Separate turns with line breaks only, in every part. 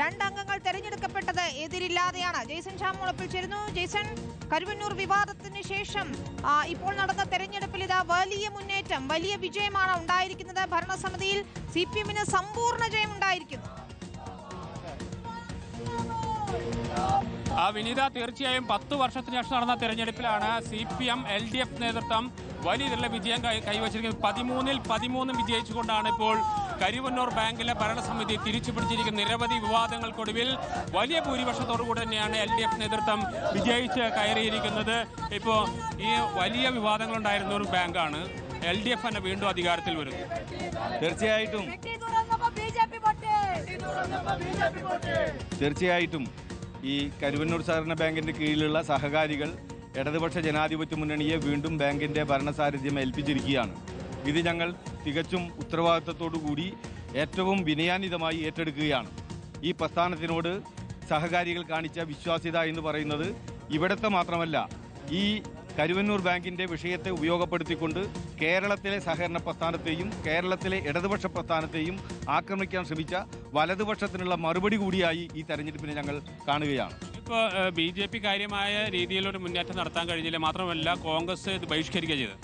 രണ്ടംഗങ്ങൾ തെരഞ്ഞെടുക്കപ്പെട്ടത് എതിരില്ലാതെയാണ്. ജെയ്സൺ ഷാമോളപ്പിൽ ചേരുന്നു. ജെയ്സൺ, കരുവന്നൂർ വിവാദത്തിന് ശേഷം ഇപ്പോൾ നടന്ന തെരഞ്ഞെടുപ്പിൽ ഇതാ വലിയ മുന്നേറ്റം, വലിയ വിജയമാണ് ഉണ്ടായിരിക്കുന്നത്. ഭരണസമിതിയിൽ CPM-ന് സമ്പൂർണ്ണ ജയം ഉണ്ടായിരിക്കുന്നു.
വിനീത, തീർച്ചയായും 10 വർഷത്തിന് ശേഷം നടന്ന തെരഞ്ഞെടുപ്പിലാണ് CPM LDF നേതൃത്വം വലിയ രീതിയിലുള്ള വിജയം കൈവച്ചിരിക്കുന്നത്. 13-ൽ 13 വിജയിച്ചുകൊണ്ടാണ് ഇപ്പോൾ കരുവന്നൂർ ബാങ്കിലെ ഭരണസമിതി തിരിച്ചു പിടിച്ചിരിക്കുന്ന. നിരവധി വിവാദങ്ങൾക്കൊടുവിൽ വലിയ ഭൂരിപക്ഷത്തോടുകൂടി തന്നെയാണ് LDF നേതൃത്വം വിജയിച്ച് കയറിയിരിക്കുന്നത്. ഇപ്പോൾ ഈ വലിയ വിവാദങ്ങളുണ്ടായിരുന്ന ഒരു ബാങ്കാണ്. LDF തന്നെ വീണ്ടും അധികാരത്തിൽ വരുന്നു.
തീർച്ചയായിട്ടും ഈ കരുവന്നൂർ സഹകരണ ബാങ്കിന്റെ കീഴിലുള്ള സഹകാരികൾ ഇടതുപക്ഷ ജനാധിപത്യ മുന്നണിയെ വീണ്ടും ബാങ്കിന്റെ ഭരണസാരഥ്യം ഏൽപ്പിച്ചിരിക്കുകയാണ്. ഇത് ഞങ്ങൾ തികച്ചും ഉത്തരവാദിത്തത്തോടുകൂടി ഏറ്റവും വിനയാന്വിതമായി ഏറ്റെടുക്കുകയാണ്. ഈ പ്രസ്ഥാനത്തിനോട് സഹകാരികൾ കാണിച്ച വിശ്വാസ്യത എന്ന് പറയുന്നത് ഇവിടുത്തെ മാത്രമല്ല, ഈ കരുവന്നൂർ ബാങ്കിന്റെ വിഷയത്തെ ഉപയോഗപ്പെടുത്തിക്കൊണ്ട് കേരളത്തിലെ സഹകരണ പ്രസ്ഥാനത്തെയും കേരളത്തിലെ ഇടതുപക്ഷ പ്രസ്ഥാനത്തെയും ആക്രമിക്കാൻ ശ്രമിച്ച വലതുപക്ഷത്തിനുള്ള മറുപടി കൂടിയായി ഈ തെരഞ്ഞെടുപ്പിനെ ഞങ്ങൾ കാണുകയാണ്.
ഇപ്പോൾ BJP കാര്യമായ രീതിയിലൊരു മുന്നേറ്റം നടത്താൻ കഴിഞ്ഞില്ല, മാത്രമല്ല കോൺഗ്രസ് ഇത് ബഹിഷ്കരിക്കുക ചെയ്തത്.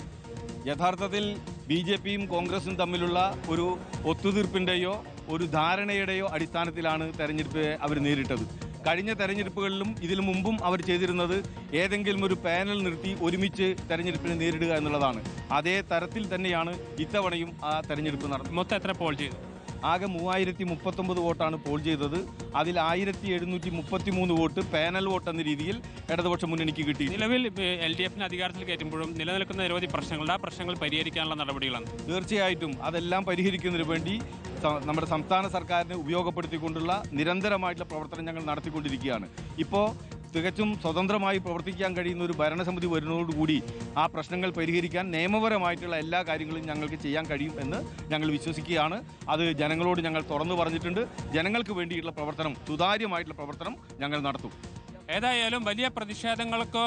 യഥാർത്ഥത്തിൽ BJPയും കോൺഗ്രസും തമ്മിലുള്ള ഒരു ഒത്തുതീർപ്പിൻ്റെയോ ഒരു ധാരണയുടെയോ അടിസ്ഥാനത്തിലാണ് തെരഞ്ഞെടുപ്പ് അവർ നേരിട്ടത്. കഴിഞ്ഞ തെരഞ്ഞെടുപ്പുകളിലും ഇതിനു മുമ്പും അവർ ചെയ്തിരുന്നത് ഏതെങ്കിലും ഒരു പാനൽ നിർത്തി ഒരുമിച്ച് തെരഞ്ഞെടുപ്പിനെ നേരിടുക എന്നുള്ളതാണ്. അതേ തരത്തിൽ തന്നെയാണ് ഇത്തവണയും ആ തെരഞ്ഞെടുപ്പ് നടന്നത്.
മൊത്തം എത്ര പോൾ ചെയ്തു?
ആകെ 3039 വോട്ടാണ് പോൾ ചെയ്തത്. അതിൽ 1733 വോട്ട് പാനൽ വോട്ട് എന്ന രീതിയിൽ ഇടതുപക്ഷ മുന്നണിക്ക് കിട്ടി.
നിലവിൽ LDF-ന് അധികാരത്തിൽ കയറ്റുമ്പോഴും നിലനിൽക്കുന്ന നിരവധി പ്രശ്നങ്ങളുണ്ട്. ആ പ്രശ്നങ്ങൾ പരിഹരിക്കാനുള്ള നടപടികളാണ്.
തീർച്ചയായിട്ടും അതെല്ലാം പരിഹരിക്കുന്നതിന് വേണ്ടി നമ്മുടെ സംസ്ഥാന സർക്കാരിനെ ഉപയോഗപ്പെടുത്തിക്കൊണ്ടുള്ള നിരന്തരമായിട്ടുള്ള പ്രവർത്തനം ഞങ്ങൾ നടത്തിക്കൊണ്ടിരിക്കുകയാണ്. ഇപ്പോൾ തികച്ചും സ്വതന്ത്രമായി പ്രവർത്തിക്കാൻ കഴിയുന്ന ഒരു ഭരണസമിതി വരുന്നതോടുകൂടി ആ പ്രശ്നങ്ങൾ പരിഹരിക്കാൻ നിയമപരമായിട്ടുള്ള എല്ലാ കാര്യങ്ങളും ഞങ്ങൾക്ക് ചെയ്യാൻ കഴിയും എന്ന് ഞങ്ങൾ വിശ്വസിക്കുകയാണ്. അത് ജനങ്ങളോട് ഞങ്ങൾ തുറന്നു പറഞ്ഞിട്ടുണ്ട്. ജനങ്ങൾക്ക് വേണ്ടിയിട്ടുള്ള പ്രവർത്തനം, സുതാര്യമായിട്ടുള്ള പ്രവർത്തനം ഞങ്ങൾ നടത്തും.
ഏതായാലും വലിയ പ്രതിഷേധങ്ങൾക്ക്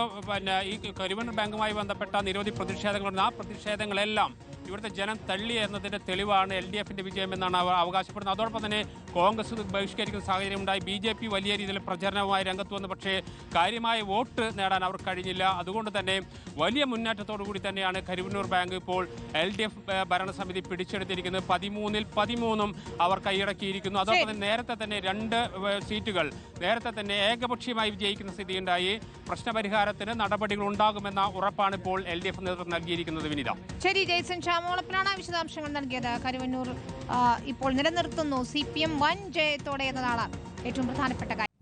ഈ കരുവന്നൂർ ബാങ്കുമായി ബന്ധപ്പെട്ട നിരവധി പ്രതിഷേധങ്ങളുണ്ട്. ആ പ്രതിഷേധങ്ങളെല്ലാം ഇവിടുത്തെ ജനം തള്ളി എന്നതിൻ്റെ തെളിവാണ് LDF-ന്റെ വിജയമെന്നാണ് അവർ അവകാശപ്പെടുന്നത്. അതോടൊപ്പം തന്നെ കോൺഗ്രസ് ബഹിഷ്കരിക്കുന്ന സാഹചര്യം ഉണ്ടായി. BJP വലിയ രീതിയിൽ പ്രചരണവുമായി രംഗത്ത് വന്നു, പക്ഷേ കാര്യമായ വോട്ട് നേടാൻ അവർ കഴിഞ്ഞില്ല. അതുകൊണ്ട് തന്നെ വലിയ മുന്നേറ്റത്തോടു കൂടി തന്നെയാണ് കരുവന്നൂർ ബാങ്ക് ഇപ്പോൾ LDF ഭരണസമിതി പിടിച്ചെടുത്തിരിക്കുന്നത്. 13-ൽ 13 അവർ കൈയടക്കിയിരിക്കുന്നു. അതോടൊപ്പം തന്നെ നേരത്തെ തന്നെ 2 സീറ്റുകൾ നേരത്തെ തന്നെ ഏകപക്ഷീയമായി വിജയിക്കുന്ന സ്ഥിതിയുണ്ടായി. പ്രശ്നപരിഹാരത്തിന് നടപടികൾ ഉണ്ടാകുമെന്ന ഉറപ്പാണ് ഇപ്പോൾ LDF നേതൃത്വം നൽകിയിരിക്കുന്നത്. വിനിത,
ശരി. ജെയ്സൺ ഷാമോളപ്പിലാണ് വിശദാംശങ്ങൾ നൽകിയത്. കരുവന്നൂർ ഇപ്പോൾ നിലനിർത്തുന്നു CPM വൻ ജയത്തോടെ എന്നതാണ് ഏറ്റവും പ്രധാനപ്പെട്ട കാര്യം.